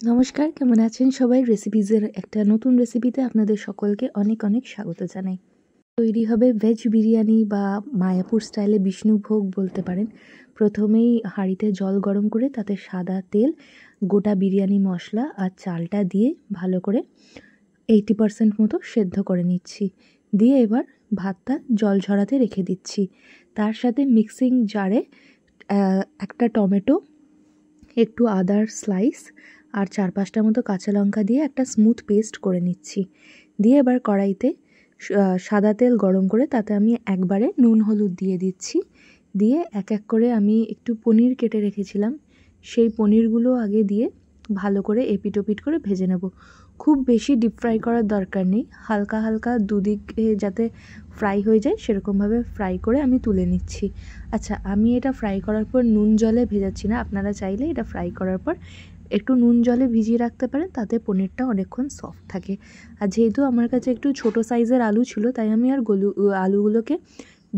নমস্কার, কেমন আছেন সবাই? রেসিপিজের একটা নতুন রেসিপিতে আপনাদের সকলকে অনেক অনেক স্বাগত জানাই। তৈরি হবে ভেজ বিরিয়ানি বা মায়াপুর স্টাইলে বিষ্ণুভোগ বলতে পারেন। প্রথমেই হাঁড়িতে জল গরম করে তাতে সাদা তেল, গোটা বিরিয়ানি মশলা আর চালটা দিয়ে ভালো করে 80% মতো সেদ্ধ করে নিচ্ছি। দিয়ে এবার ভাতটা জল ঝরাতে রেখে দিচ্ছি। তার সাথে মিক্সিং জারে একটা টমেটো, একটু আদার স্লাইস আর 4-5টা মতো কাঁচা লঙ্কা দিয়ে একটা স্মুথ পেস্ট করে নিচ্ছি। দিয়ে এবার কড়াইতে সাদা তেল গরম করে তাতে আমি একবারে নুন হলুদ দিয়ে দিচ্ছি। দিয়ে এক এক করে আমি একটু পনির কেটে রেখেছিলাম, সেই পনিরগুলো আগে দিয়ে ভালো করে এপিট ওপিট করে ভেজে নেব। খুব বেশি ডিপ ফ্রাই করার দরকার নেই, হালকা হালকা দুদিকে যাতে ফ্রাই হয়ে যায় সেরকমভাবে ফ্রাই করে আমি তুলে নিচ্ছি। আচ্ছা, আমি এটা ফ্রাই করার পর নুন জলে ভেজাচ্ছি না, আপনারা চাইলে এটা ফ্রাই করার পর একটু নুন জলে ভিজিয়ে রাখতে পারেন, তাতে পনিরটা অনেকক্ষণ সফট থাকে। আর যেহেতু আমার কাছে একটু ছোট সাইজের আলু ছিল, তাই আমি আর আলুগুলোকে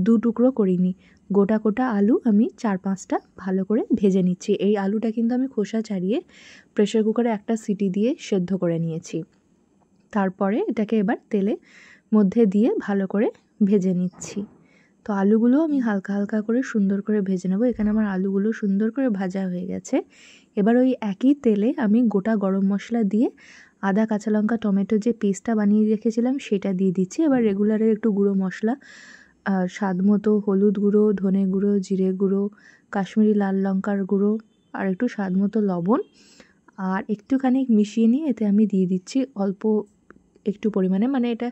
2 টুকরো করিনি। গোটা গোটা আলু আমি 4-5টা ভালো করে ভেজে নিচ্ছি। এই আলুটা কিন্তু আমি খোসা ছাড়িয়ে প্রেসার কুকারে একটা সিটি দিয়ে সেদ্ধ করে নিয়েছি। তারপরে এটাকে এবার তেলে মধ্যে দিয়ে ভালো করে ভেজে নিচ্ছি। তো আলুগুলো আমি হালকা হালকা করে সুন্দর করে ভেজে নেব। এখানে আমার আলুগুলো সুন্দর করে ভাজা হয়ে গেছে। এবার ওই একই তেলে আমি গোটা গরম মশলা দিয়ে আদা, কাঁচা লঙ্কা, টমেটো যে পেস্টটা বানিয়ে রেখেছিলাম সেটা দিয়ে দিচ্ছি। এবার রেগুলারের একটু গুঁড়ো মশলা, স্বাদ মতো হলুদ গুঁড়ো, ধনে গুঁড়ো, জিরে গুঁড়ো, কাশ্মীরি লাল লঙ্কার গুঁড়ো আর একটু স্বাদ মতো লবণ আর একটুখানি মিশিয়ে নিয়ে এতে আমি দিয়ে দিচ্ছি অল্প একটু পরিমাণে, মানে এটা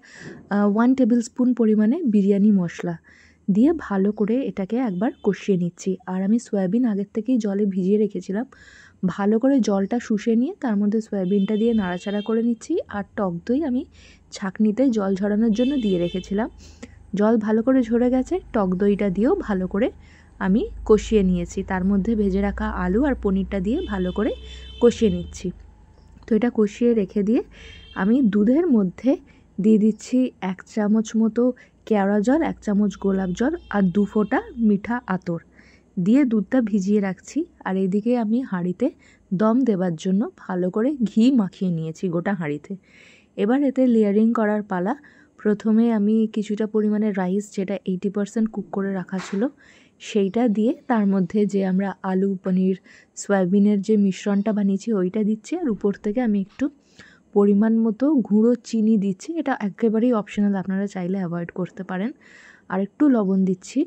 1 টেবিল স্পুন পরিমাণে বিরিয়ানি মশলা দিয়ে ভালো করে এটাকে একবার কষিয়ে নিচ্ছি। আর আমি সয়াবিন আগের থেকেই জলে ভিজিয়ে রেখেছিলাম, ভালো করে জলটা শুষে নিয়ে তার মধ্যে সয়াবিনটা দিয়ে নাড়াচাড়া করে নিচ্ছি। আর টক দই আমি ছাঁকনিতে জল ঝরানোর জন্য দিয়ে রেখেছিলাম। জল ভালো করে ঝরে গেছে, টক দইটা দিয়েও ভালো করে আমি কষিয়ে নিয়েছি। তার মধ্যে ভেজে রাখা আলু আর পনিরটা দিয়ে ভালো করে কষিয়ে নিচ্ছি। তো এটা কষিয়ে রেখে দিয়ে আমি দুধের মধ্যে দিয়ে দিচ্ছি 1 চামচ মতো কেওড়া জল, 1 চামচ গোলাপ জল আর 2 ফোঁটা মিঠা আতর দিয়ে দুধটা ভিজিয়ে রাখছি। আর এইদিকে আমি হাঁড়িতে দম দেবার জন্য ভালো করে ঘি মাখিয়ে নিয়েছি গোটা হাঁড়িতে। এবার এতে লেয়ারিং করার পালা। প্রথমে আমি কিছুটা পরিমাণে রাইস, যেটা 80% কুক করে রাখা ছিল, সেইটা দিয়ে তার মধ্যে যে আমরা আলু, পনির, সয়াবিনের যে মিশ্রণটা বানিয়েছি ওইটা দিচ্ছি। আর উপর থেকে আমি একটু পরিমাণ মতো গুঁড়ো চিনি দিচ্ছি, এটা একেবারেই অপশনাল, আপনারা চাইলে অ্যাভয়েড করতে পারেন। আর একটু লবণ দিচ্ছি।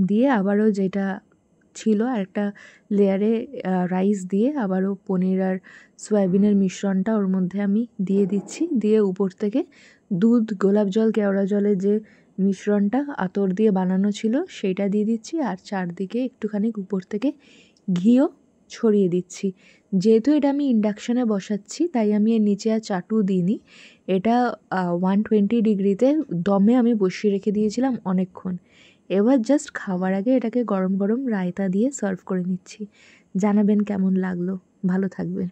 দিয়ে আবারও যেটা ছিল আরেকটা লেয়ারে রাইস দিয়ে আবারও পনির আর সয়াবিনের মিশ্রণটা ওর মধ্যে আমি দিয়ে দিচ্ছি। দিয়ে উপর থেকে দুধ, গোলাপ জল, কেওড়া জলের যে মিশ্রণটা আতর দিয়ে বানানো ছিল সেইটা দিয়ে দিচ্ছি। আর চারদিকে একটুখানি উপর থেকে ঘিও ছড়িয়ে দিচ্ছি। যেহেতু এটা আমি ইন্ডাকশানে বসাচ্ছি তাই আমি এর নিচে আর চাটু দিইনি। এটা 120 ডিগ্রিতে দমে আমি বসিয়ে রেখে দিয়েছিলাম অনেকক্ষণ। এবার জাস্ট খাওয়ার আগে এটাকে গরম গরম রায়তা দিয়ে সার্ভ করে নিচ্ছি। জানাবেন কেমন লাগলো। ভালো থাকবেন।